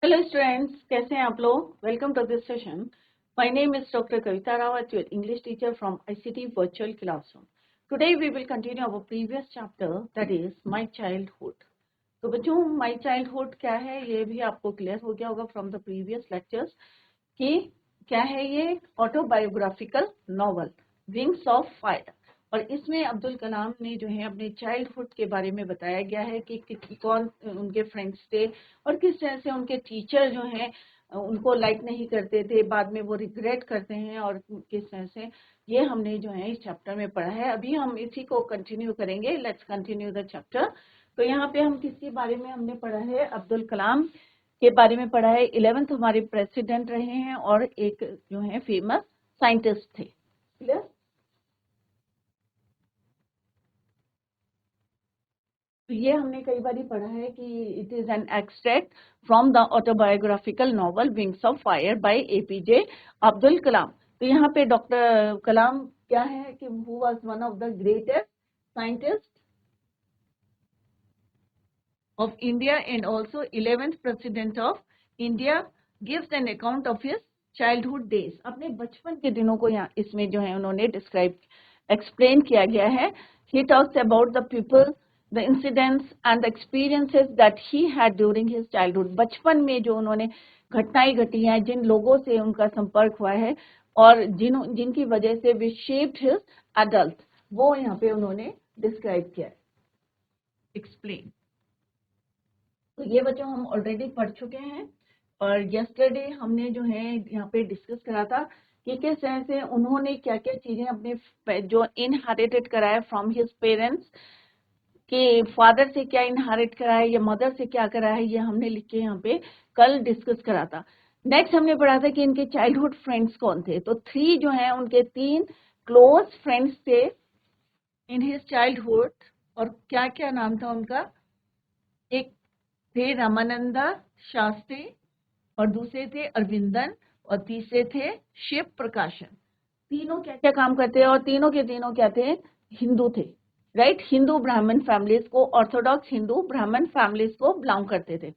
Hello students, कैसे हैं आप लोग। Welcome to this session. My name is doctor Kavita Rawat, your English teacher from ICT virtual classroom. Today we will continue our previous chapter, that is my childhood. तो बच्चों, my childhood क्या है ये भी आपको क्लियर हो गया होगा फ्रॉम द प्रीवियस लेक्चर्स कि क्या है ये autobiographical novel wings of fire. और इसमें अब्दुल कलाम ने जो है अपने चाइल्डहुड के बारे में बताया गया है कि कौन उनके फ्रेंड्स थे और किस तरह से उनके टीचर जो हैं उनको लाइक नहीं करते थे, बाद में वो रिग्रेट करते हैं और किस तरह से ये हमने जो है इस चैप्टर में पढ़ा है। अभी हम इसी को कंटिन्यू करेंगे। Let's continue the chapter. तो यहाँ पे हम किसके बारे में हमने पढ़ा है, अब्दुल कलाम के बारे में पढ़ा है। 11th हमारे प्रेसिडेंट रहे हैं और एक जो है फेमस साइंटिस्ट थे। क्लियर। तो ये हमने कई बार पढ़ा है कि it is an extract from the autobiographical novel wings of fire by APJ Abdul Kalam. तो यहाँ पे डॉक्टर कलाम क्या है कि who was one of the greatest scientist of India and also 11th president of India, gives an account of his childhood days। अपने बचपन के दिनों को यहाँ इसमें जो है उन्होंने डिस्क्राइब एक्सप्लेन किया गया है। He talks about the people, the incidents and the experiences that he had during his childhood। बचपन में जो उन्होंने घटनाएं घटी हैं, जिन लोगों से उनका संपर्क हुआ है और जिनकी वजह से वे शेप्ड हिज एडल्ट, वो यहाँ पे उन्होंने डिस्क्राइब किया है, एक्सप्लेन। तो ये बच्चों हम ऑलरेडी पढ़ चुके हैं और यस्टरडे हमने जो है यहाँ पे डिस्कस करा था कि किस तरह से उन्होंने क्या क्या चीजें अपने जो इनहेरिटेड करा है फ्रॉम हिज पेरेंट्स, कि फादर से क्या इनहेरिट करा है या मदर से क्या करा है, ये हमने लिख के यहाँ पे कल डिस्कस करा था। नेक्स्ट हमने पढ़ा था कि इनके चाइल्डहुड फ्रेंड्स कौन थे। तो 3 जो है उनके 3 क्लोज फ्रेंड्स थे इन हिज चाइल्डहुड। और क्या क्या नाम था उनका, एक थे रामानंदा शास्त्री और दूसरे थे अरविंदन और तीसरे थे शिव प्रकाशन। तीनों क्या क्या काम करते हैं और तीनों के तीनों क्या थे, हिंदू थे। राइट, हिंदू ब्राह्मण फैमिलीज को, ऑर्थोडॉक्स हिंदू ब्राह्मण फैमिलीज को बिलोंग करते थे।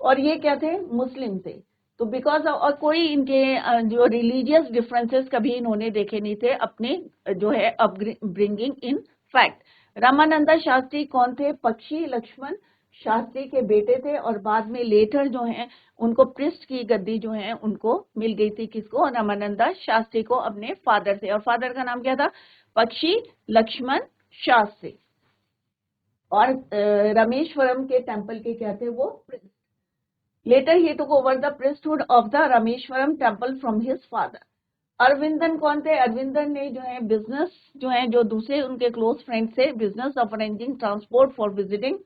और ये क्या थे, मुस्लिम थे। तो बिकॉज और कोई इनके जो रिलीजियस डिफरेंसेस कभी इन्होंने देखे नहीं थे अपने जो है upbringing in fact. Ramananda Shastri कौन थे, पक्षी लक्ष्मण शास्त्री के बेटे थे और बाद में लेटर जो है उनको पृष्ठ की गद्दी जो है उनको मिल गई थी। किसको, रामानंदा शास्त्री को अपने फादर से। और फादर का नाम क्या था, पक्षी लक्ष्मण शास्त्री। और रामेश्वरम के टेम्पल के क्या थे वो, Later he took over the priesthood of the Rameshwaram temple from his father। Aravindan कौन थे, अरविंदन ने जो है बिजनेस जो है, जो दूसरे उनके क्लोज फ्रेंड थे, business of arranging transport for visiting,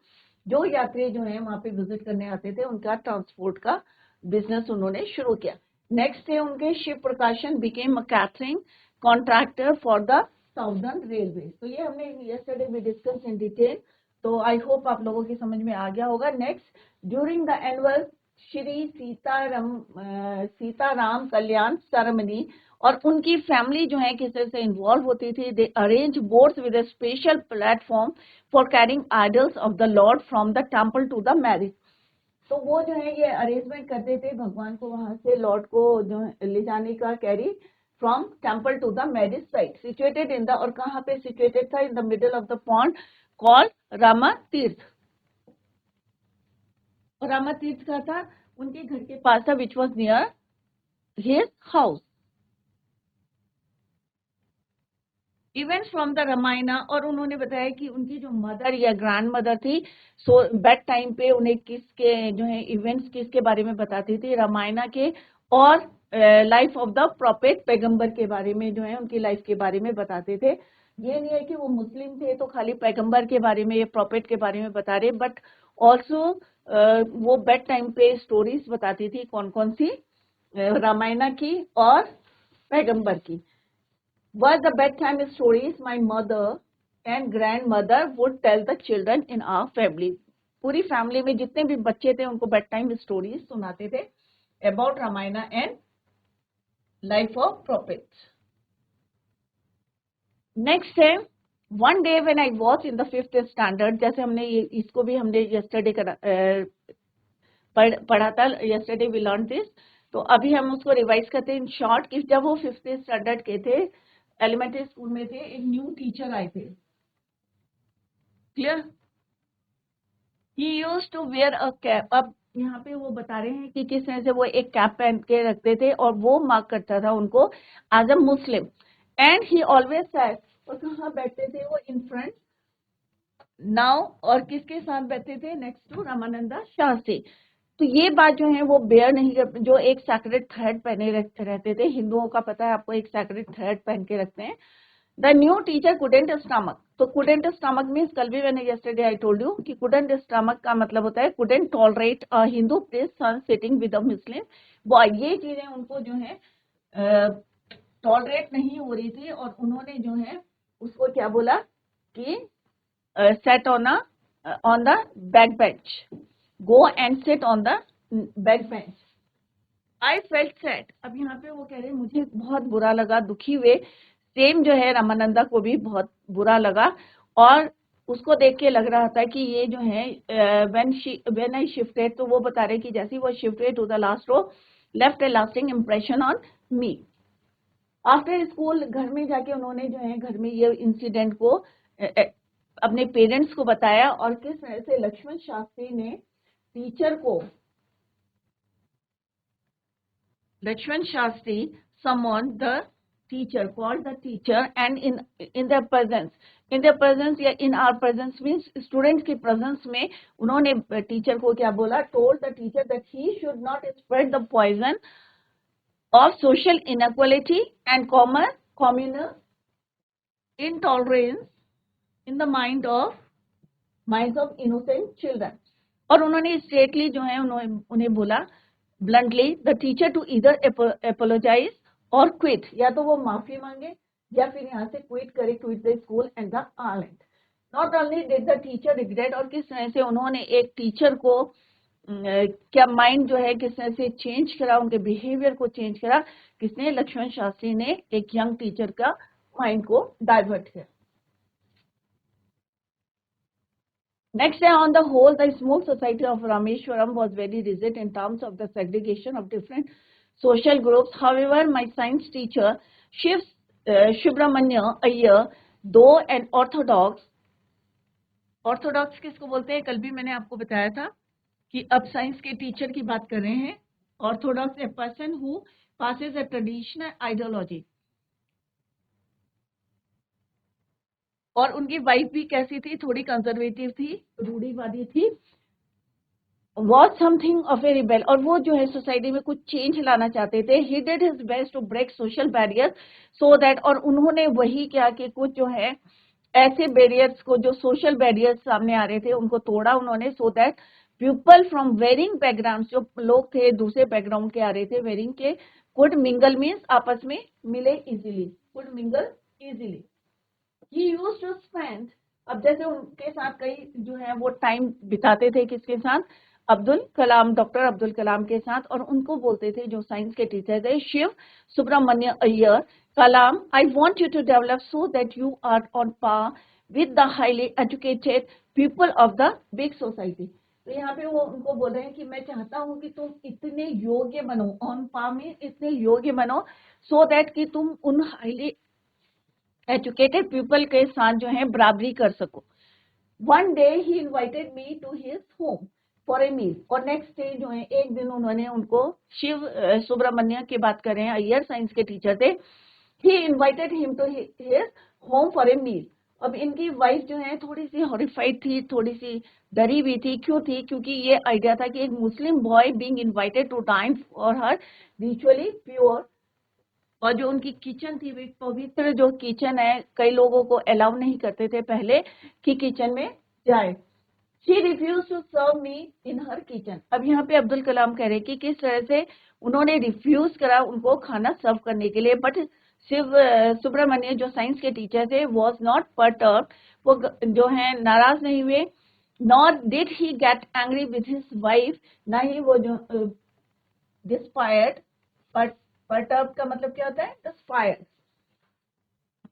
जो यात्री जो है वहां पे विजिट करने आते थे उनका ट्रांसपोर्ट का बिजनेस उन्होंने शुरू किया। नेक्स्ट थे उनके शिव प्रकाशन, became a catering contractor for the southern railway. तो ये हमने यस्टरडे भी डिस्कस इन डिटेल। तो आई होप आप लोगों की समझ में आ गया होगा। Next, during the annual Shri Sitaram Kalyan ceremony, और उनकी फैमिली जो है किस तरह से इन्वॉल्व होती थी। They arrange boats with a special platform for carrying idols of the lord from the temple to the marriage. तो वो जो है ये अरेंजमेंट करते थे भगवान को वहां से लॉर्ड को जो ले जाने का, carry from temple to the marriage site situated in the, और कहाँ पे सिचुएटेड था, in the middle of the pond called Rama Tirtha. और रामा तीर्थ का था उनके घर के पास था, which was near his house. Events from the Ramayana, और उन्होंने बताया कि उनकी जो मदर या ग्रैंड मदर थी, सो बेड टाइम पे उन्हें किसके जो है इवेंट्स किसके बारे में बताती थी, रामायण के और लाइफ ऑफ द प्रोफेट पैगंबर के बारे में जो है उनकी लाइफ के बारे में बताते थे। ये नहीं है कि वो मुस्लिम थे तो खाली पैगंबर के बारे में या प्रोफेट के बारे में बता रहे, बट ऑल्सो वो बेड टाइम पे स्टोरीज बताती थी। कौन कौन सी, रामायण की और पैगंबर की। Were the bedtime stories my mother and grandmother would tell the children in our family। पूरी फैमिली में जितने भी बच्चे थे उनको बेड टाइम स्टोरीज सुनाते थे about Ramayana and life of prophet. Next है, one day when I was in the 5th standard. जैसे हमने इसको भी हमने यस्टरडे पढ़ा था yesterday we learned this। तो अभी हम उसको रिवाइज करते हैं इन शॉर्ट कि जब वो 5th स्टैंडर्ड के थे, एलिमेंट्री स्कूल में थे, एक न्यू टीचर आए थे। Clear? He used to wear a cap. अब यहाँ पे वो बता रहे हैं कि किस तरह से वो एक कैप पहन के रखते थे और वो मार्क करता था उनको as a Muslim. And he always said, और कहाँ बैठते थे वो? इन फ्रंट नाउ, और किसके साथ बैठते थे? Next to Ramananda Shastri. तो ये बात जो है वो बेयर नहीं कर, जो एक सैक्रेड थ्रेड पहने रहते थे, हिंदुओं का पता है आपको, एक सैक्रेड थ्रेड पहन के रखते हैं। The new teacher couldn't stomach. तो कुडेंट स्टमक मीन्स, कल भी मैंने yesterday आई टोल्ड यू कि कुडेंट स्टमक का मतलब होता है couldn't tolerate a Hindu priest son sitting with a Muslim boy. ये चीजें उनको जो है टॉलरेट नहीं हो रही थी, और उन्होंने जो है उसको क्या बोला कि set on the back bench, go and sit on the back bench. I felt sad. अब यहाँ पे वो कह रहे हैं मुझे बहुत बुरा लगा, दुखी हुए। सेम जो है रामानंदा को भी बहुत बुरा लगा, और उसको देख के लग रहा था कि ये जो है व्हेन आई शिफ्टेड, तो वो बता रहे कि जैसे वो shifted to the last row left a lasting impression on me. After school घर में जाके उन्होंने जो है घर में ये इंसिडेंट को अपने पेरेंट्स को बताया, और किस तरह से लक्ष्मण शास्त्री ने टीचर को, Lakshman Shastri summoned the teacher, called the teacher, and in their presence, या in our presence means students की presence में उन्होंने टीचर को क्या बोला? told the teacher that he should not spread the poison of social inequality and communal intolerance in the minds of innocent children। और उन्होंने straightly जो है उन्हें बोला ब्लंटली, द टीचर टू इधर अपोलोजाइज और क्विट, या तो वो माफी मांगे या फिर यहाँ से क्विट करे, quit the school and the island. Not only did the teacher regret, और किस तरह से उन्होंने एक टीचर को क्या माइंड जो है किस तरह से चेंज करा, उनके बिहेवियर को चेंज करा। किसने? लक्ष्मण शास्त्री ने एक यंग टीचर का माइंड को डाइवर्ट किया। Next, on the whole, the small society of Rameshwaram was very rigid in terms of the segregation of different social groups. However, my science teacher, Shiv Subramanya Iyer, though an orthodox किसको बोलते हैं? कल भी मैंने आपको बताया था कि अब साइंस के टीचर की बात कर रहे हैं। Orthodox a person who passes a traditional ideology। और उनकी वाइफ भी कैसी थी? थोड़ी कंजर्वेटिव थी, रूढ़िवादी थी। was something of a rebel, और वो जो है सोसाइटी में कुछ चेंज लाना चाहते थे। he did his best to break social barriers so that, और उन्होंने वही किया कि कुछ जो है ऐसे बैरियर्स को, जो सोशल बैरियर्स सामने आ रहे थे, उनको तोड़ा उन्होंने, so that people from varying backgrounds, जो लोग थे दूसरे बैकग्राउंड के आ रहे थे, वेरिंग के, could mingle means आपस में मिले easily, could mingle easily। He used to spend, अब जैसे उनके साथ कई जो है वो टाइम बिताते थे, किसके साथ? अब्दुल कलाम, डॉक्टर अब्दुल कलाम के साथ। और उनको बोलते थे, जो साइंस के टीचर थे, Shiva Subramania Iyer, Kalam, I want you to develop so that you are on par with the highly educated people of the big society. तो यहाँ पे वो उनको बोल रहे हैं कि मैं चाहता हूँ कि तुम इतने योग्य बनो, ऑन पार में इतने योग्य बनो, सो दैट कि तुम उन हाईली एजुकेटेड पीपल के साथ जो है बराबरी कर सको। One day he invited me to his home for a meal, और नेक्स्ट डे जो है एक दिन उन्होंने उनको, शिव सुब्रमण्य की बात कर रहे हैं, अय्यर साइंस के टीचर थे, he invited him to his home for a meal. अब इनकी वाइफ जो है थोड़ी सी हॉरिफाइड थी, थोड़ी सी डरी हुई थी। क्यों थी? क्योंकि ये आइडिया था कि एक Muslim boy being invited to dine for her ritually pure, और जो उनकी किचन थी, पवित्र जो किचन है, कई लोगों को अलाउ नहीं करते थे पहले कि किचन में जाए। She refuse to serve me in her kitchen. अब यहाँ पे अब्दुल कलाम कह रहे कि किस तरह से उन्होंने रिफ्यूज करा उनको खाना सर्व करने के लिए। बट शिव सुब्रमण्य जो साइंस के टीचर थे वॉज नॉट परटर्ब्ड, वो जो है नाराज नहीं हुए। Nor did he get angry with his wife, ना ही वो जो डिस्पायर्ड, परटर्ब का मतलब क्या होता है? डिस्पायर्ड।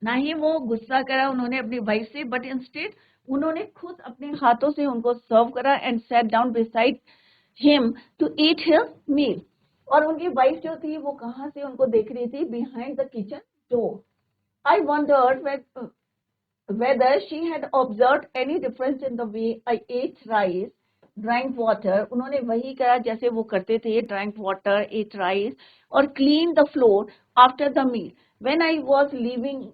ना ही वो गुस्सा करा उन्होंने अपनी वाइफ से, बट इंस्टेड उन्होंने खुद अपने हाथों से उनको सर्व करा and set down beside him to eat his meal. और उनकी वाइफ जो थी वो कहाँ से उनको देख रही थी? Behind the kitchen door. I wondered whether she had observed any difference in the way I ate rice, drank water. उन्होंने वही करा जैसे वो करते थे, drank water, ate rice, और clean the floor after the meal. When I was leaving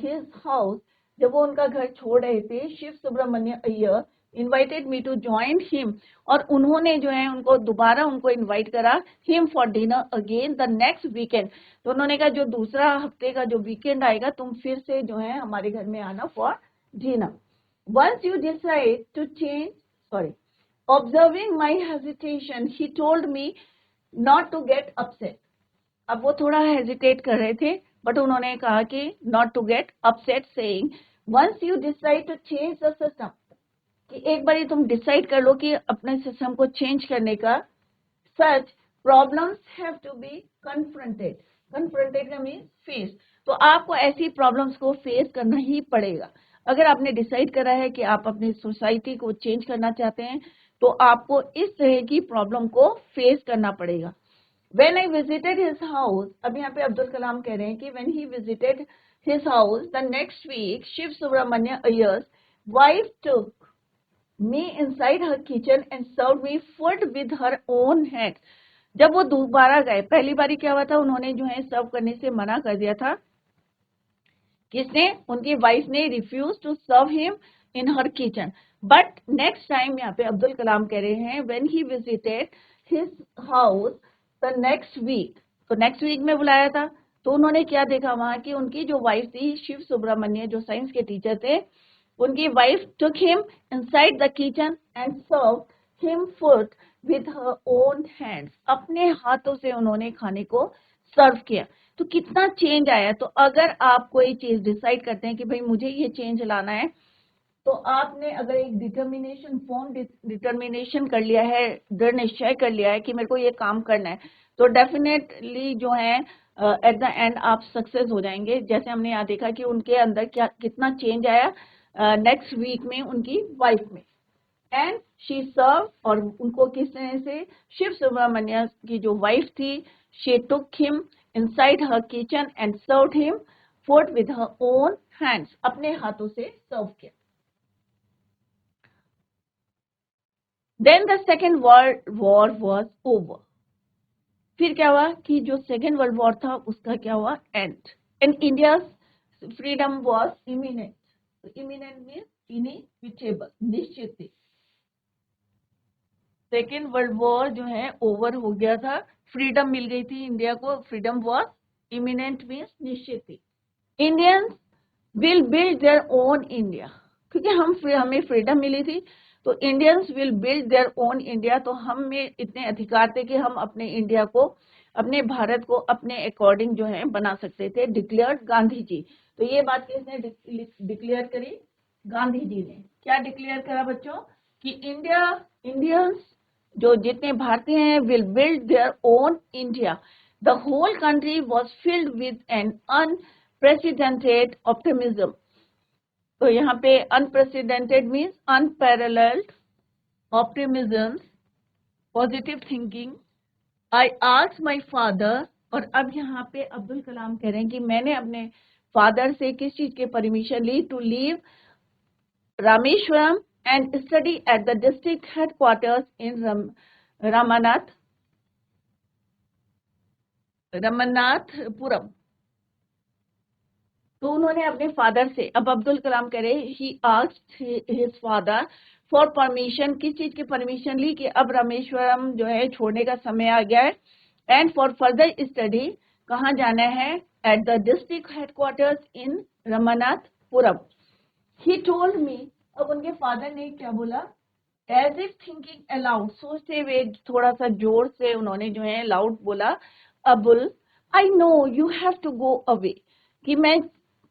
his house, जब वो उनका घर छोड़ रहे थे, Shiva Subramania Iyer invited me to join him, और उन्होंने जो है उनको दोबारा उनको इनवाइट करा him for dinner again the next weekend. तो उन्होंने कहा जो दूसरा हफ्ते का जो वीकेंड आएगा तुम फिर से जो है हमारे घर में आना for dinner. Once you decide to change, observing my hesitation, he told me not to get upset. अब वो थोड़ा हेजिटेट कर रहे थे, बट उन्होंने कहा कि not to get upset, saying once you decide to change the system, कि एक बारी तुम डिसाइड कर लो कि अपने सिस्टम को चेंज करने का, such problems have to be confronted. Confronted का मीन फेस. तो आपको ऐसी प्रॉब्लम्स को फेस करना ही पड़ेगा. अगर आपने डिसाइड करा है कि आप अपनी सोसाइटी को चेंज करना चाहते हैं तो आपको इस तरह की प्रॉब्लम को फेस करना पड़ेगा. When I visited his house, अब यहाँ पे अब्दुल कलाम कह रहे हैं कि when he visited his house the next week, Shiv Subramanya Iyengar's wife took me inside her kitchen and served me food with her own hands. जब वो दोबारा गए, पहली बारी क्या हुआ था, उन्होंने जो है सर्व करने से मना कर दिया था. किसने? उनकी वाइफ ने refuse to serve him in her kitchen. But next time यहाँ पे अब्दुल कलाम कह रहे हैं when he visited his house the next week. तो नेक्स्ट वीक में बुलाया था, तो उन्होंने क्या देखा वहां की उनकी जो वाइफ थी शिव सुब्रमण्य जो साइंस के टीचर थे, उनकी wife took him inside the kitchen and served him food with her own hands. अपने हाथों से उन्होंने खाने को सर्व किया. तो कितना चेंज आया. तो अगर आप कोई चीज डिसाइड करते हैं कि भाई मुझे ये चेंज लाना है, तो आपने अगर एक डिटर्मिनेशन फॉर्म डिटर्मिनेशन कर लिया है, दृढ़ निश्चय कर लिया है कि मेरे को ये काम करना है, तो डेफिनेटली जो है एट द एंड आप सक्सेस हो जाएंगे. जैसे हमने यहाँ देखा कि उनके अंदर क्या कितना चेंज आया नेक्स्ट वीक में उनकी वाइफ में. एंड शी सर्व, और उनको किस तरह से शिव सुब्रमण्य की जो वाइफ थी, she took him inside her kitchen and served him food with her own hands. अपने हाथों से सर्व किया. Then the second world war was over. फिर क्या हुआ कि जो सेकेंड वर्ल्ड वॉर था उसका क्या हुआ? End. And India freedom was imminent. Imminent means inevitable, निश्चित थी. सेकेंड वर्ल्ड वॉर जो है ओवर हो गया था, फ्रीडम मिल गई थी इंडिया को. फ्रीडम वॉज इमिनेंट मीन्स निश्चित थी. Indians will build their own India. क्योंकि हमें फ्रीडम मिली थी, तो Indians will build their own India. तो हम में इतने अधिकार थे कि हम अपने इंडिया को, अपने भारत को अपने अकॉर्डिंग जो है बना सकते थे. डिक्लेयर्ड गांधी जी. तो ये बात किसने डिक्लेयर करी? गांधी जी ने. क्या डिक्लेयर करा बच्चों? कि इंडियंस जो जितने भारतीय हैं will build their own India. The whole country was filled with an unprecedented optimism. तो यहाँ पे unprecedented means unparalleled, optimism positive thinking. I asked my father, और अब यहाँ पे अब्दुल कलाम कह रहे हैं कि मैंने अपने फादर से किस चीज के परमिशन ली? To leave Rameswaram and study at the district headquarters in Ramanathapuram. तो उन्होंने अपने फादर से, अब अब्दुल कलाम कह रहे he asked his father for permission. किस चीज की परमिशन ली? कि अब रामेश्वरम जो है छोड़ने का समय आ गया है. एंड फॉर फर्दर स्टडी कहाँ जाना है? At the district headquarters in Ramanathapuram. He told me. अब उनके फादर ने क्या बोला? एज इफ थिंकिंग अलाउड, सोचते हुए थोड़ा सा जोर से उन्होंने जो है लाउड बोला, Abul I know you have to go away. कि मैं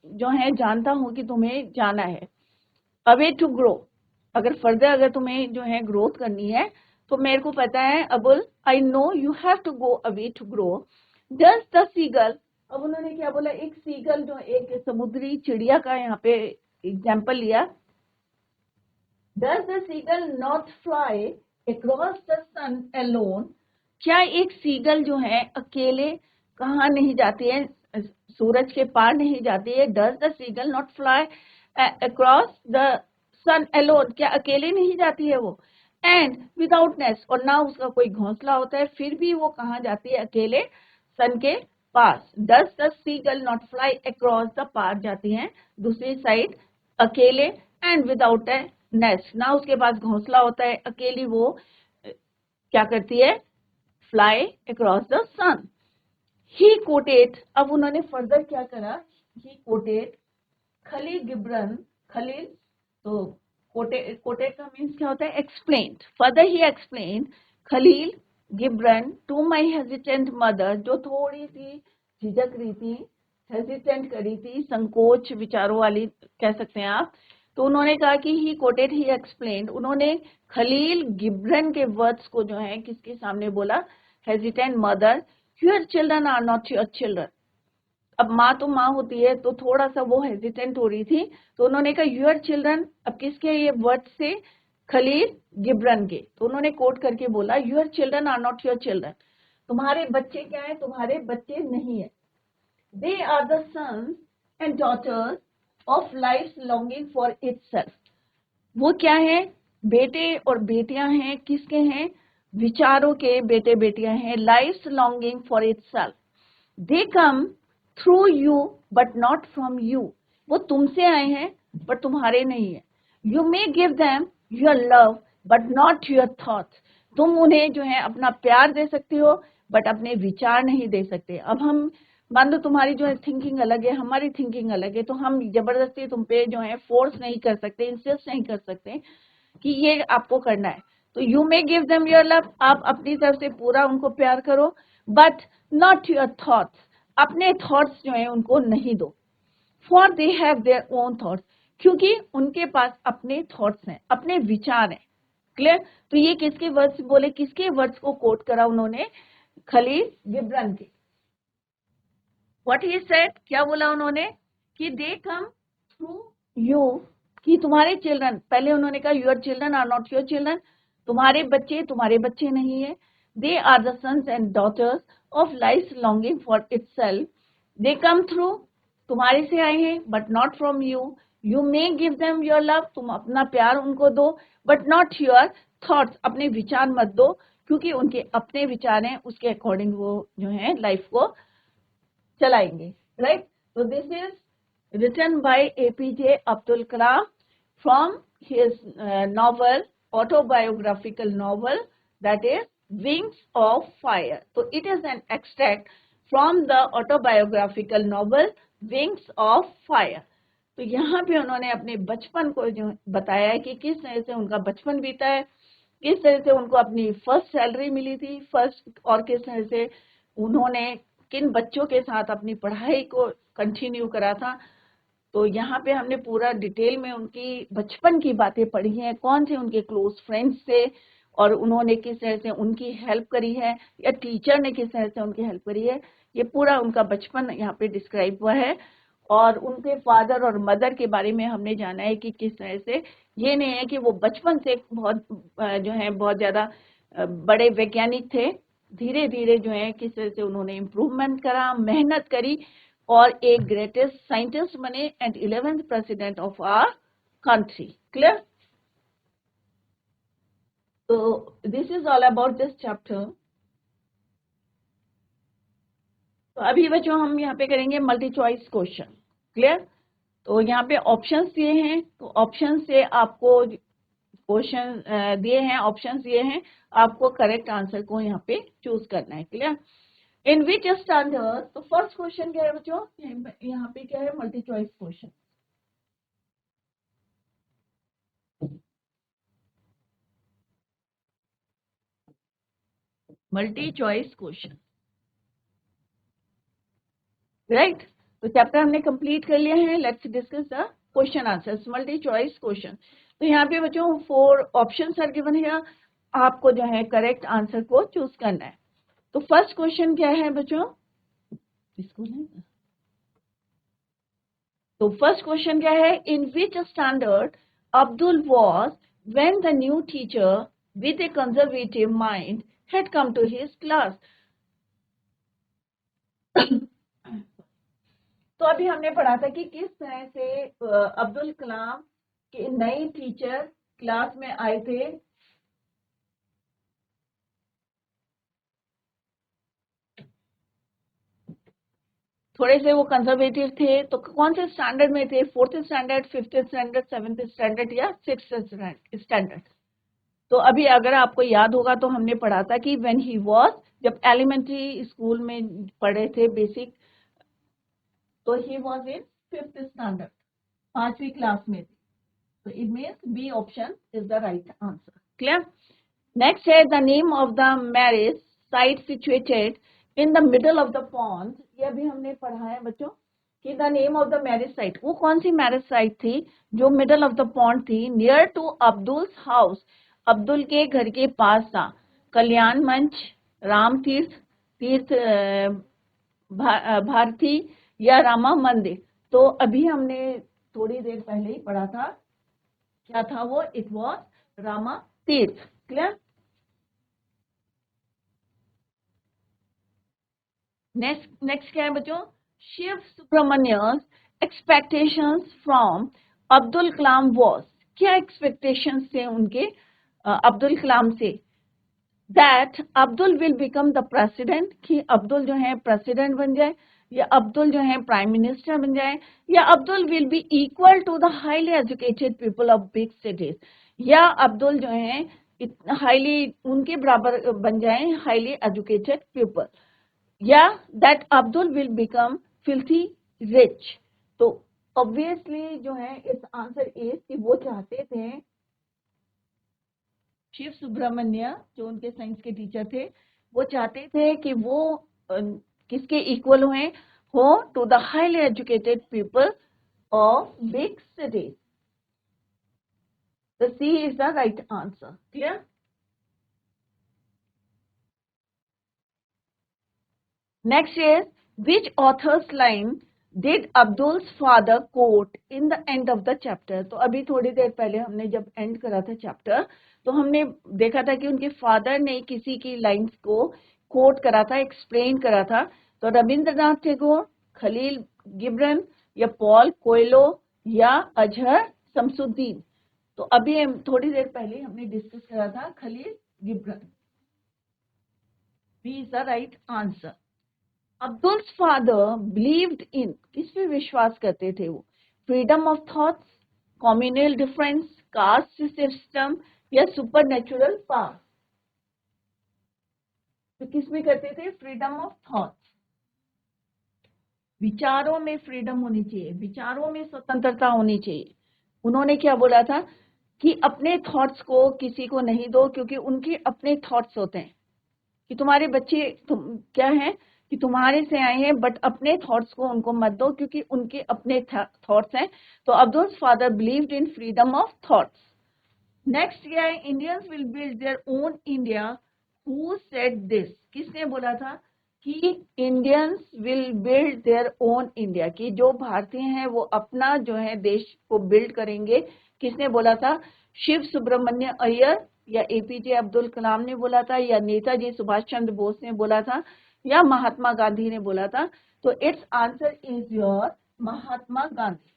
जो है जानता हूं कि तुम्हें जाना है. अवे टू ग्रो, अगर तुम्हें जो है ग्रोथ करनी है तो मेरे को पता है. Abul I know you have to go away to grow. Just the seagull. अब उन्होंने क्या बोला? एक सीगल जो एक समुद्री चिड़िया का यहाँ पे एग्जाम्पल लिया. Does the seagull not fly across the sun alone, क्या एक सीगल जो है अकेले कहाँ नहीं जाती है, सूरज के पार नहीं जाती है? Does the seagull not fly across the sun alone, क्या अकेले नहीं जाती है वो? एंड विदाउट नेस्ट, और ना उसका कोई घोंसला होता है, फिर भी वो कहाँ जाती है अकेले? सन के पास। Does the seagull not fly across the पार जाती है दूसरी साइड अकेले, एंड विदाउट ए नेस्ट, ना उसके पास घोंसला होता है, अकेली वो क्या करती है? Fly across the sun. He quoted, अब उन्होंने फर्दर क्या करा? He quoted Khalil Gibran, Khalil, तो कोटेड का मीन्स क्या होता है? Explained. Further he explained Khalil Gibran to my hesitant mother, जो थोड़ी सी झिझक रही थी, हेजिटेंट करी थी, संकोच विचारों वाली कह सकते हैं आप। तो उन्होंने कहा कि ही कोटेड, ही एक्सप्लेन्ड, उन्होंने खलील गिब्रन के वर्ड्स को जो है किसके सामने बोला? Hesitant mother, your children are not your children. अब माँ तो माँ होती है, तो थोड़ा सा वो हेजिटेंट हो रही थी, तो उन्होंने कहा योर चिल्ड्रन, अब किसके ये वर्ड से? खलील गिब्रन के। तो उन्होंने कोट करके बोला your children are not your children, तुम्हारे बच्चे क्या है? तुम्हारे बच्चे नहीं है। They are the sons and daughters of life longing for itself, वो क्या है? बेटे और बेटियां हैं, किसके हैं? विचारों के बेटे बेटियां हैं, life longing for itself. They come through you but not from you, वो तुमसे आए हैं पर तुम्हारे नहीं है। You may give them your love but not your thoughts, तुम उन्हें जो है अपना प्यार दे सकते हो बट अपने विचार नहीं दे सकते। अब हम मान लो तुम्हारी जो है थिंकिंग अलग है, हमारी थिंकिंग अलग है, तो हम जबरदस्ती तुम पे जो है फोर्स नहीं कर सकते, इंसिस्ट नहीं कर सकते कि ये आपको करना है। तो you may give them your love, आप अपनी तरफ से पूरा उनको प्यार करो, बट नॉट योर थॉट्स, अपने थॉट्स जो है उनको नहीं दो। For they have their own thoughts, क्योंकि उनके पास अपने थॉट्स हैं, अपने विचार हैं। क्लियर? तो ये किसके वर्ड्स बोले? किसके वर्ड्स को कोट करा उन्होंने? खलील गिब्रन के। व्हाट ही सेड, क्या बोला उन्होंने? कि दे कम थ्रू यू, कि तुम्हारे चिल्ड्रन, पहले उन्होंने कहा your children are not your children, तुम्हारे बच्चे नहीं है। They are the sons and daughters of life longing for itself, they come through, तुम्हारे से आए हैं but not from you. You may give them your love, तुम अपना प्यार उनको दो, बट नॉट योर थॉट्स, अपने विचार मत दो, क्योंकि उनके अपने विचार हैं, उसके अकॉर्डिंग वो जो है लाइफ को चलाएंगे। राइट? तो this is written by APJ Abdul Kalam from his novel, autobiographical novel, that is Wings of Fire. So it is an extract from the autobiographical novel Wings of Fire. तो यहाँ पे उन्होंने अपने बचपन को जो बताया है कि किस तरह से उनका बचपन बीता है, किस तरह से उनको अपनी फर्स्ट सैलरी मिली थी फर्स्ट, और किस तरह से उन्होंने किन बच्चों के साथ अपनी पढ़ाई को कंटिन्यू करा था। तो यहाँ पे हमने पूरा डिटेल में उनकी बचपन की बातें पढ़ी हैं, कौन से उनके क्लोज फ्रेंड्स थे और उन्होंने किस तरह से उनकी हेल्प करी है, या टीचर ने किस तरह से उनकी हेल्प करी है। ये पूरा उनका बचपन यहाँ पे डिस्क्राइब हुआ है। और उनके फादर और मदर के बारे में हमने जाना है कि किस तरह से, ये नहीं है कि वो बचपन से बहुत जो है बहुत ज्यादा बड़े वैज्ञानिक थे, धीरे धीरे जो है किस तरह से उन्होंने इम्प्रूवमेंट करा, मेहनत करी और एक ग्रेटेस्ट साइंटिस्ट बने and 11th president of our country. Clear? तो this is all about this chapter. तो अभी बच्चों हम यहाँ पे करेंगे मल्टी चॉइस क्वेश्चन। क्लियर? तो यहाँ पे ऑप्शंस दिए हैं, तो ऑप्शन से आपको क्वेश्चन दिए हैं, ऑप्शंस दिए हैं, आपको करेक्ट आंसर को यहाँ पे चूज करना है। क्लियर? इन विच स्टैंडर्ड, तो फर्स्ट क्वेश्चन क्या है बच्चों? यहाँ पे क्या है? Multi choice question. Multi choice question, right? तो चैप्टर हमने कंप्लीट कर लिया है। Let's discuss the question answers, multi choice question. तो यहाँ पे बच्चों 4 ऑप्शंस आर गिवन है, आपको जो है करेक्ट आंसर को चूज करना है। तो फर्स्ट क्वेश्चन क्या है बच्चों? इसको नहीं, तो फर्स्ट क्वेश्चन क्या है? In which standard Abdul was when the new teacher with a conservative mind had come to his class. तो अभी हमने पढ़ा था कि किस तरह से अब्दुल कलाम के नए टीचर क्लास में आए थे। थोड़े से वो कंजर्वेटिव थे, तो कौन से स्टैंडर्ड में थे? 4th standard, 5th standard, 7th standard या 6th स्टैंडर्ड? तो अभी अगर आपको याद होगा तो हमने पढ़ा था कि व्हेन ही वाज, जब एलिमेंट्री स्कूल में पढ़े थे बेसिक, तो he was in 5th standard, 5वीं क्लास में थे। तो it means B option is the right answer. Clear? Next is the name of the marriage site situated in the middle of the pond. ये अभी हमने पढ़ा है बच्चों कि the name of the marriage site, वो कौन सी मैरिज साइट थी जो मिडल ऑफ द पॉन्ड थी? Near to Abdul's house, Abdul के घर के पास था। कल्याण मंच, राम तीर्थ, तीर्थ भारती या रामा मंदिर? तो अभी हमने थोड़ी देर पहले ही पढ़ा था, क्या था वो? इट वॉज रामा तीर्थ। क्लियर? नेक्स्ट क्या है बच्चों? Shiva Subramaniam expectations from Abdul Kalam was, क्या एक्सपेक्टेशंस थे उनके अब्दुल कलाम से? That Abdul will become the president, कि अब्दुल जो है प्रेसिडेंट बन जाए, या अब्दुल जो है प्राइम मिनिस्टर बन जाए, या Abdul will be equal to the highly educated people of big cities, या अब्दुल जो है हाईली उनके बराबर बन जाए हाईली एजुकेटेड पीपल, या that Abdul will become filthy rich. तो ऑब्वियसली जो है इस आंसर इज कि वो चाहते थे, शिव सुब्रमण्य जो उनके साइंस के टीचर थे, वो चाहते थे कि वो किसके इक्वल हुए हो? To the highly educated people of big cities. The C is the right answer. Clear? Next is, which author's line did Abdul's father quote in the end of the chapter? तो अभी थोड़ी देर पहले हमने जब and करा था chapter, तो हमने देखा था कि उनके फादर ने किसी की लाइंस को कोट करा था, एक्सप्लेन करा था। तो रविंद्रनाथ टैगोर, खलील गिब्रन, या पॉल कोयलो, या अजहर शमसुद्दीन? तो अभी हम थोड़ी देर पहले हमने डिस्कस करा था Khalil Gibran. B is the right answer. Abdul's father believed in, किस पे विश्वास करते थे वो? Freedom of thoughts, communal difference, caste system, या सुपर नेचुरल पावर? तो किस में करते थे? Freedom of thoughts. विचारों में फ्रीडम होनी चाहिए, विचारों में स्वतंत्रता होनी चाहिए। उन्होंने क्या बोला था कि अपने थॉट्स को किसी को नहीं दो, क्योंकि उनके अपने थॉट्स होते हैं कि तुम्हारे बच्चे क्या है कि तुम्हारे से आए हैं, बट अपने थॉट्स को उनको मत दो क्योंकि उनके अपने थॉट्स हैं। तो Abdul's father believed in freedom of thoughts. Next क्या है? Indians will build their own India, who said this? किसने बोला था कि Indians will build their own India, कि जो भारतीय हैं वो अपना जो है देश को बिल्ड करेंगे? किसने बोला था? शिव सुब्रमण्य अय्यर, या एपीजे अब्दुल कलाम ने बोला था, या नेताजी सुभाष चंद्र बोस ने बोला था, या महात्मा गांधी ने बोला था? तो it's answer is your Mahatma Gandhi.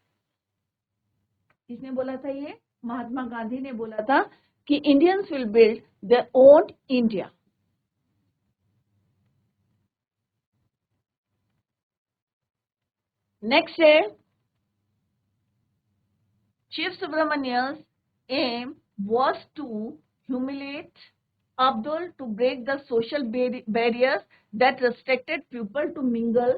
किसने बोला था ये? महात्मा गांधी ने बोला था कि Indians will build their own India. Next है, Shiv सुब्रमण्य's aim was to humiliate Abdul, to break the social barriers that restricted people to mingle,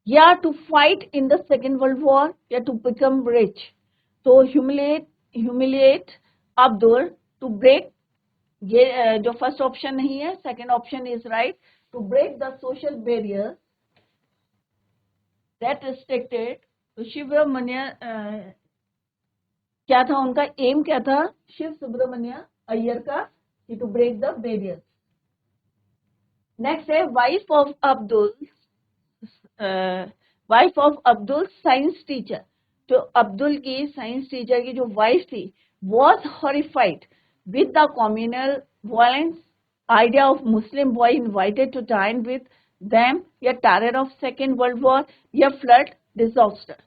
या to fight in the Second World War, या to become rich? तो humiliate Abdul, to break, ये जो first option नहीं है, second option is right, to break the social barrier that restricted. तो सुब्रमण्य क्या था उनका एम? क्या था शिव सुब्रमण्य अय्यर का? To break the barrier. Next है, wife of Abdul science teacher. तो अब्दुल की साइंस टीचर की जो वाइफ थी, was horrified with the communal violence, idea of Muslim boy invited to dine with them, या terror of Second World War, या flood disaster.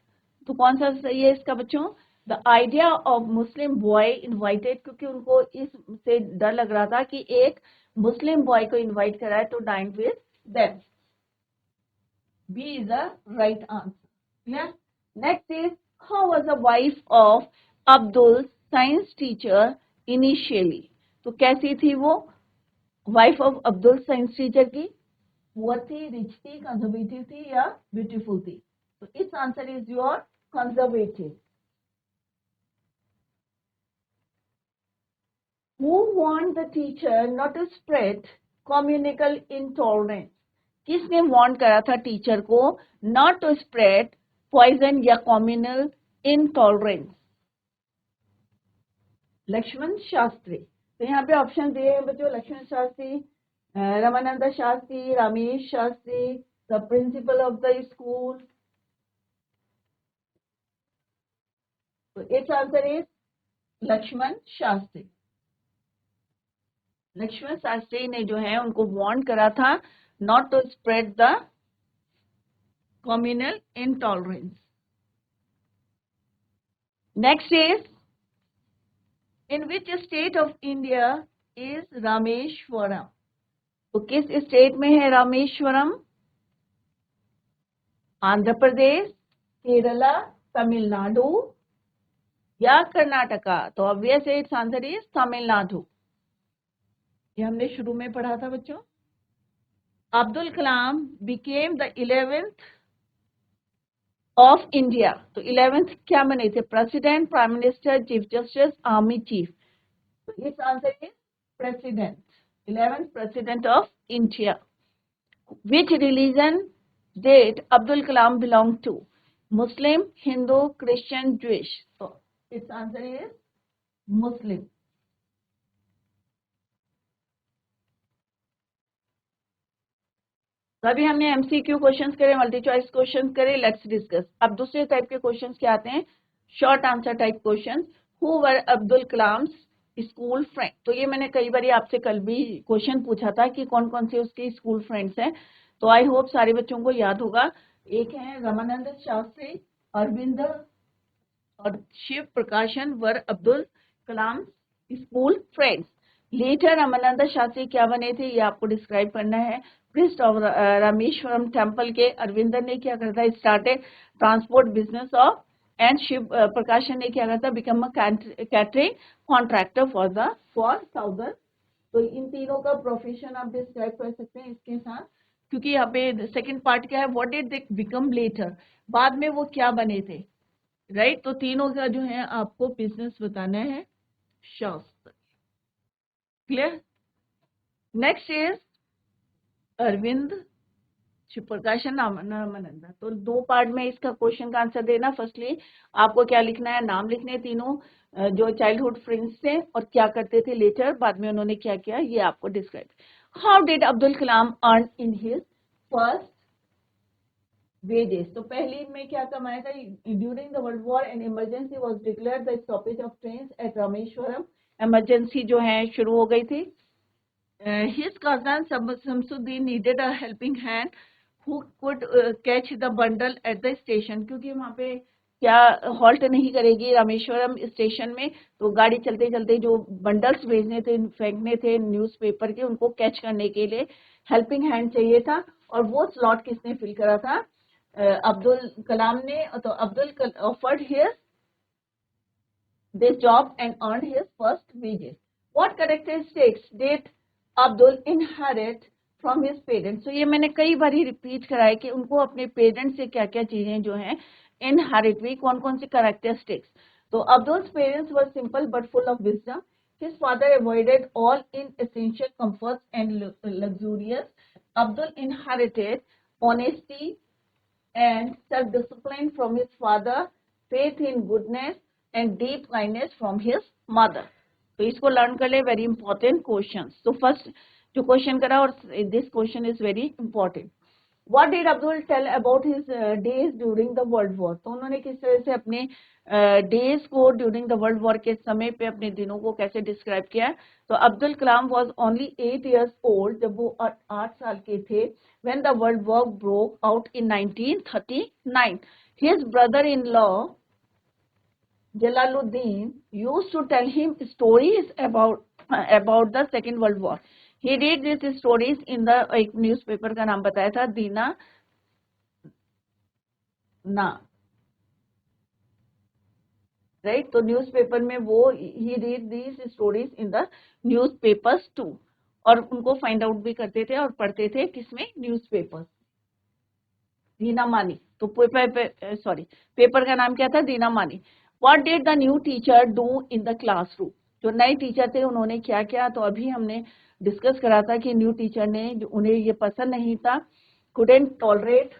तो कौन सा सही है इसका बच्चों? The idea of Muslim boy invited, क्योंकि उनको इससे डर लग रहा था कि एक मुस्लिम बॉय को इनवाइट करा है तो dine with them. B is the right answer. Next is how was the wife of Abdul science teacher initially. तो कैसी थी वो wife of Abdul science teacher की? पुअर थी, रिच थी, कंजर्वेटिव थी या ब्यूटीफुल थी? तो इस answer is your conservative. Who warned the teacher not to spread communal intolerance? किसने वार्न करा था टीचर को नॉट टू स्प्रेड पॉइजन या कम्युनल इनटॉलरेंस? लक्ष्मण शास्त्री. तो यहाँ पे ऑप्शन दिए हैं बच्चों, Lakshman Shastri, Ramanand Shastri, Ramesh Shastri, the principal of the school. तो it's answer is Lakshman Shastri. Lakshman Shastri ने जो है उनको वार्न करा था not to spread the communal intolerance. Next is in which state of India is Rameswaram? तो किस स्टेट में है रामेश्वरम? आंध्र प्रदेश, केरला, तमिलनाडु या कर्नाटका? तो obvious it's answer is Tamil Nadu. ये हमने शुरू में पढ़ा था बच्चों. Abdul Kalam became the 11th of India. तो 11th क्या बने थे? President, prime minister, chief justice, army chief. तो इस answer is president. 11th president of India. Which religion did Abdul Kalam belong to? Muslim, Hindu, Christian, Jewish? तो इट्स आंसर इज मुस्लिम. तो अभी हमने एमसीक्यू क्वेश्चंस करे, मल्टी चॉइस क्वेश्चंस करे. Let's discuss. अब दूसरे टाइप के क्वेश्चंस क्या आते हैं? Short answer type questions. Who were Abdul Kalam school friend? तो ये मैंने कई बार आपसे कल भी क्वेश्चन पूछा था कि कौन कौन से उसके स्कूल फ्रेंड्स हैं. तो आई होप सारे बच्चों को याद होगा. एक है रामानंद शास्त्री, अरविंद और Shiva Prakashan were Abdul Kalam school friends. Later Ramanand Shastri क्या बने थे ये आपको डिस्क्राइब करना है. प्रिस्ट ऑफ रामेश्वरम टेम्पल के अरविंदर ने क्या करता है? Started transport business of. And Shiva Prakashan ने क्या करता? Become a catering contractor for southern. तो इन तीनों का प्रोफेशन आप डिस्क्राइब कर सकते हैं इसके साथ, क्योंकि यहाँ पे सेकंड पार्ट क्या है? What did they become later? बाद में वो क्या बने थे, राइट? तो तीनों का जो है आपको बिजनेस बताना है. शास्त्र. Clear? Next is Arvind, Shiva Prakashan, Ramanand. तो दो पार्ट में इसका क्वेश्चन का आंसर देना. फर्स्टली आपको क्या लिखना है? नाम लिखने तीनों जो चाइल्डहुड फ्रेंड्स थे और क्या करते थे लेटर, बाद में उन्होंने क्या किया ये आपको describe. How did Abdul Kalam earn in his first wages? तो पहले में क्या कमाया था? During the world war an emergency was declared the stoppage of trains at Rameswaram. Emergency जो है शुरू हो गई थी. His cousin Samsuddin needed a helping hand who could catch the bundle at the station. क्योंकि वहाँ पे क्या हॉल्ट नहीं करेगी रामेश्वरम स्टेशन में, तो गाड़ी चलते चलते जो बंडल्स भेजने थे, फेंकने थे न्यूज़पेपर के, उनको कैच करने के लिए हेल्पिंग हैंड चाहिए था. और वो स्लॉट किसने फिल करा था? अब्दुल कलाम ने. तो Abdul offered his this job and earned his first wages. What characteristics did Abdul inherit from his parents? तो ये मैंने कई बार ही रिपीट करा है कि उनको अपने पेरेंट्स से क्या क्या चीजें जो हैं इनहेरिट हुई, कौन कौन सी कैरेक्टरिस्टिक्स. तो Abdul's parents were simple but full of wisdom. His father avoided all inessential comforts and luxurious. Abdul inherited honesty and self-discipline from his father, faith in goodness and deep kindness from his mother. तो इसको learn कर ले. Very important question. तो first जो question करा, और this question is very important. What did Abdul tell about his days during the world war, तो उन्होंने किस तरह से अपने डेज को ड्यूरिंग द वर्ल्ड वॉर के समय पे अपने दिनों को कैसे डिस्क्राइब किया। तो Abdul Kalam was only 8 years old, जब वो 8 साल के थे, when the world war broke out in 1939। His brother in law Jalaluddin used to tell him stories about the Second World War. He read these stories in the एक newspaper का नाम बताया था, दीना ना, राइट। तो न्यूज़पेपर में वो he read these stories in the newspapers too, और उनको फाइंड आउट भी करते थे और पढ़ते थे किसमें, न्यूज़पेपर्स। दीना मानी, तो पेपर का नाम क्या था, दीना मानी। What did the new teacher do in the classroom, जो नए टीचर थे उन्होंने क्या किया, तो अभी हमने डिस्कस करा था कि न्यू टीचर ने, उन्हें ये पसंद नहीं था, कुडेंट टॉलरेट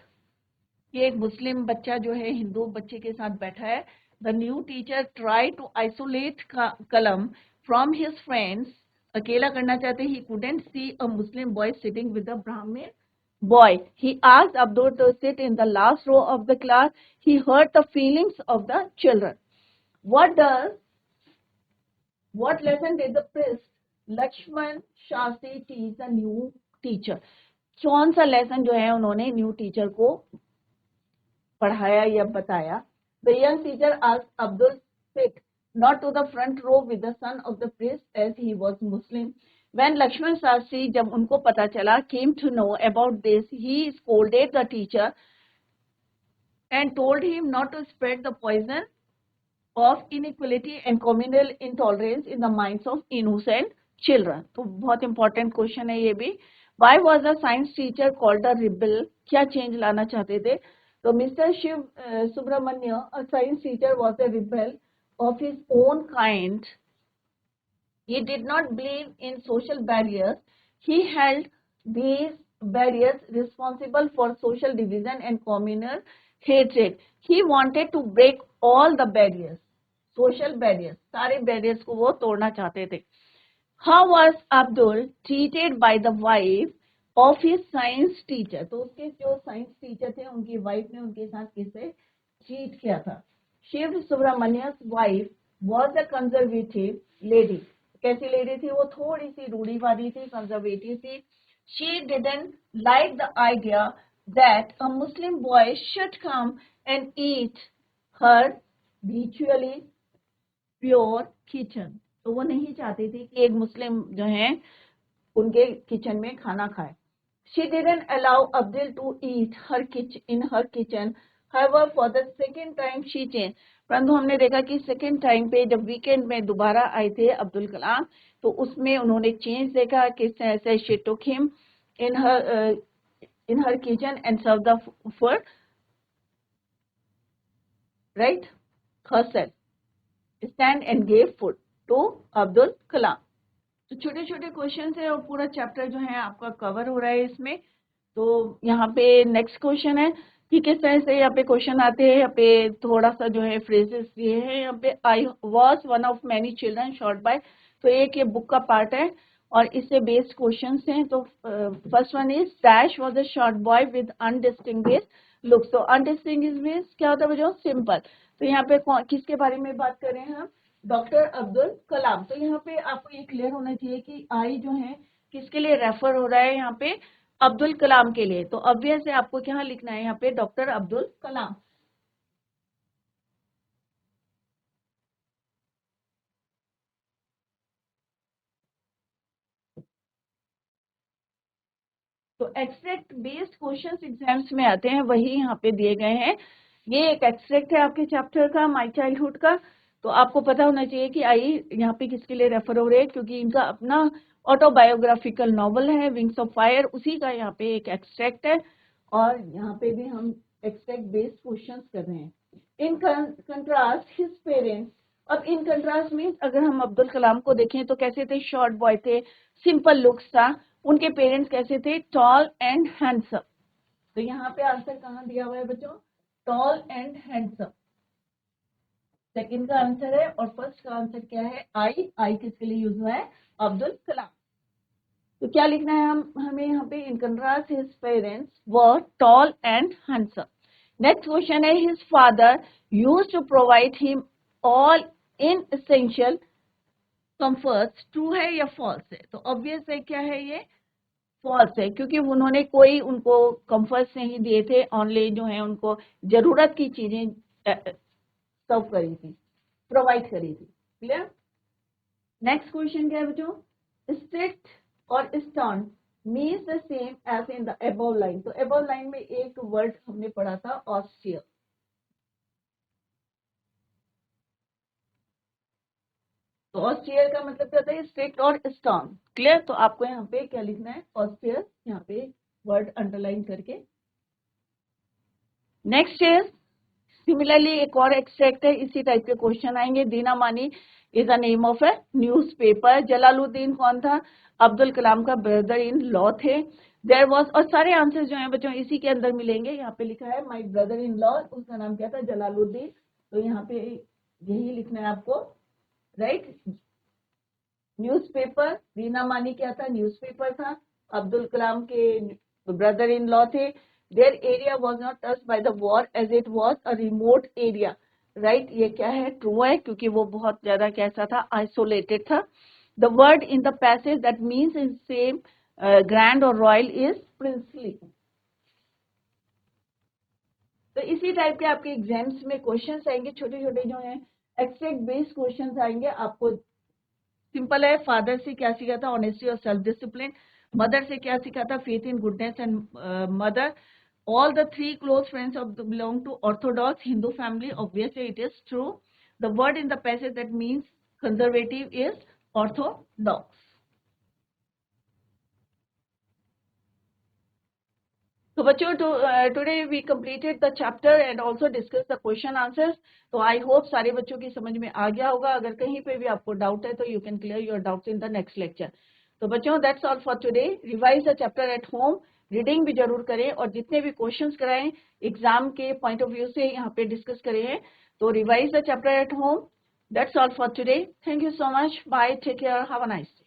कि एक मुस्लिम बच्चा जो है हिंदू बच्चे के साथ बैठा है। The new teacher try to isolate Kalam from his friends, अकेला करना चाहते, he couldn't see a Muslim boy sitting with a Brahmin boy. He asked Abdul to sit in the last row of the class. He heard the feelings of the children. What lesson did the priest Lakshman Shastri teach the new teacher? कौन सा lesson जो है उन्होंने new teacher को पढ़ाया या बताया? The young teacher asked Abdul sit not to the front row with the son of the priest as he was Muslim. When Lakshman Shastri, जब उनको पता चला, came to know about this, he scolded the teacher and told him not to spread the poison of inequality and communal intolerance in the minds of innocent children. तो बहुत important question है ये भी। Why was the science teacher called a rebel? क्या change लाना चाहते थे? तो Mr. Shiv Subramanya, a science teacher, was a rebel of his own kind. He did not believe in social barriers. He held these barriers responsible for social division and communal hatred. He wanted to break all the barriers. Social barriers, सारे barriers को वो तोड़ना चाहते थे। How was Abdul treated by the wife of his science teacher, तो उसके जो science teacher थे उनकी वाइफ ने उनके साथ किसे ट्रीट किया था? Shiva Subramania's wife was a conservative lady, कैसी लेडी थी वो? थोड़ी सी रूढ़िवादी थी, कंजर्वेटिव थी। She didn't like the idea that a Muslim boy should come and eat her ritually pure kitchen, तो वो नहीं चाहती थी कि एक मुस्लिम जो है उनके किचन में खाना खाए। She didn't allow Abdul to eat in her kitchen. However, for the second time she changed. परंतु हमने देखा कि सेकेंड टाइम पे जब वीकेंड में दोबारा आए थे अब्दुल कलाम, तो उसमें उन्होंने चेंज देखा, किस तरह से she took him in her kitchen and served the food, right, herself. Stand and gave food to Abdul Kalam. तो छोटे छोटे क्वेश्चन है और पूरा चैप्टर जो है आपका कवर हो रहा है इसमें। तो यहाँ पे नेक्स्ट क्वेश्चन है कि किस तरह से यहाँ पे क्वेश्चन आते हैं। यहाँ पे थोड़ा सा जो है फ्रेजेस दिए हैं यहाँ पे। I was one of many children short by, तो एक ये बुक का पार्ट है और इससे बेस्ड क्वेश्चन हैं। तो first one is dash was a short boy with undistinguished looks. तो अनडिस्टिंग्विश्ड क्या होता है बच्चों? सिंपल। तो यहाँ पे किसके बारे में बात कर रहे हैं हम? डॉक्टर अब्दुल कलाम। तो यहाँ पे आपको ये क्लियर होना चाहिए कि आई जो है किसके लिए रेफर हो रहा है यहाँ पे? अब्दुल कलाम के लिए। तो ऑब्वियस है आपको क्या लिखना है यहाँ पे? डॉक्टर अब्दुल कलाम। तो एक्सट्रैक्ट बेस्ड क्वेश्चंस एग्जाम्स में आते हैं, वही यहाँ पे दिए गए हैं। ये एक एक्सट्रैक्ट है आपके चैप्टर का, माय चाइल्डहुड का। तो आपको पता होना चाहिए कि आई यहाँ पे किसके लिए रेफर हो रहे हैं, क्योंकि इनका अपना ऑटोबायोग्राफिकल नॉवल है विंग्स ऑफ फायर, उसी का यहाँ पे एक एक्सट्रैक्ट है। और यहाँ पे भी हम एक्सट्रैक्ट बेस्ड क्वेश्चंस कर रहे हैं। इन कंट्रास्ट हिज पेरेंट्स। अब इन कंट्रास्ट मीन्स अगर हम अब्दुल कलाम को देखें तो कैसे थे? शॉर्ट बॉय थे, सिंपल लुक्स था। उनके पेरेंट्स कैसे थे? Toll and handsome. तो यहाँ पे आंसर कहाँ दिया हुआ है बच्चों? टॉल एंड हैंडसम सेकंड का आंसर है। और फर्स्ट का आंसर क्या है? आई किसके लिए यूज हुआ है? अब्दुल कलाम। तो क्या लिखना है हमें यहाँ पे, in contrast his parents were tall and handsome. Next question है, his father used to provide him all in essential comforts. True है या फॉल्स है? तो ऑब्वियस है, क्या है ये, फॉल्स है, क्योंकि उन्होंने कोई उनको कंफर्ट्स नहीं दिए थे, ओनली जो है उनको जरूरत की चीजें सर्व करी थी, प्रोवाइड करी थी। क्लियर? नेक्स्ट क्वेश्चन क्या है बच्चों, स्ट्रिक्ट और stern means the same as in the above line. तो अबव लाइन में एक वर्ड हमने पढ़ा था, ऑस्टियर। तो ऑस्टियर का मतलब क्या होता है, स्ट्रिक्ट और स्टर्न। क्लियर? तो आपको यहाँ पे क्या लिखना है, ऑस्टियर, यहाँ पे वर्ड अंडरलाइन करके। नेक्स्ट इज सिमिलरली एक और एक्सट्रैक्ट है, इसी टाइप के क्वेश्चन आएंगे। दीना मानी is the name of A newspaper. Jalaluddin कौन था? अब्दुल कलाम का ब्रदर इन लॉ थे। देयर वाज, और सारे आंसर्स जो हैं बच्चों इसी के अंदर मिलेंगे। यहाँ पे लिखा है माय ब्रदर इन लॉ, उसका नाम क्या था, जलालुद्दीन। तो यहाँ पे यही लिखना है आपको, राइट। न्यूज़पेपर, दीना मानी क्या था, न्यूज़पेपर था। अब्दुल कलाम के ब्रदर इन लॉ थे। Their area was not touched by the war as it was a remote area. Right? ये क्या है, ट्रू है, क्योंकि वो बहुत ज्यादा कैसा था, आइसोलेटेड था। The word in the passage that means in same grand or royal is princely. तो इसी टाइप के आपके एग्जाम्स में क्वेश्चंस आएंगे, छोटे छोटे जो हैं एक्सट्रैक्ट बेस्ड क्वेश्चंस आएंगे। आपको सिंपल है, फादर से क्या सीखा था, ऑनेस्टी और सेल्फ डिसिप्लिन। मदर से क्या सीखा था, faith in goodness and mother. All the three close friends belong to Orthodox Hindu family. Obviously, it is true. The word in the passage that means conservative is orthodox. So, बच्चों, today we completed the chapter and also discussed the question answers. तो I hope सारे बच्चों की समझ में आ गया होगा। अगर कहीं पे भी आपको डाउट है तो you can clear your doubts in the next lecture. तो बच्चों, that's all for today. Revise the chapter at home. Reading भी जरूर करें, और जितने भी क्वेश्चंस कराएं एग्जाम के पॉइंट ऑफ व्यू से यहाँ पे डिस्कस करें। तो revise the chapter at home. That's all for today. Thank you so much. Bye, take care, have a nice day.